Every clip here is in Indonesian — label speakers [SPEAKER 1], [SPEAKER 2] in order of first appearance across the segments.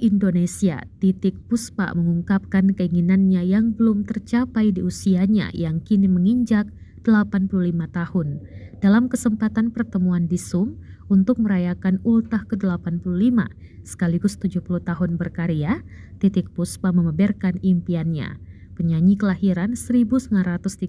[SPEAKER 1] Indonesia, Titik Puspa mengungkapkan keinginannya yang belum tercapai di usianya yang kini menginjak 85 tahun. Dalam kesempatan pertemuan di Zoom untuk merayakan ultah ke-85 sekaligus 70 tahun berkarya, Titik Puspa membeberkan impiannya. Penyanyi kelahiran 1937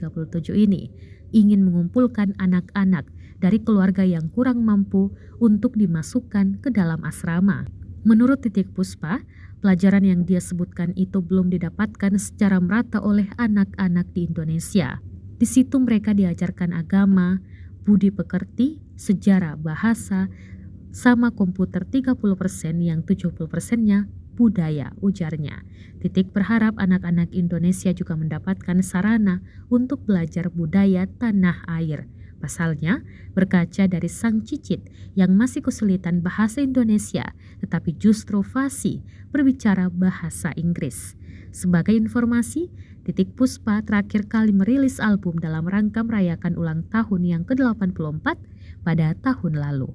[SPEAKER 1] ini ingin mengumpulkan anak-anak dari keluarga yang kurang mampu untuk dimasukkan ke dalam asrama. Menurut Titik Puspa, pelajaran yang dia sebutkan itu belum didapatkan secara merata oleh anak-anak di Indonesia. Di situ mereka diajarkan agama, budi pekerti, sejarah, bahasa, sama komputer 30% yang 70%-nya budaya, ujarnya. Titik berharap anak-anak Indonesia juga mendapatkan sarana untuk belajar budaya tanah air. Pasalnya, berkaca dari sang cicit yang masih kesulitan bahasa Indonesia, tetapi justru fasih berbicara bahasa Inggris. Sebagai informasi, Titik Puspa terakhir kali merilis album dalam rangka merayakan ulang tahun yang ke-84 pada tahun lalu.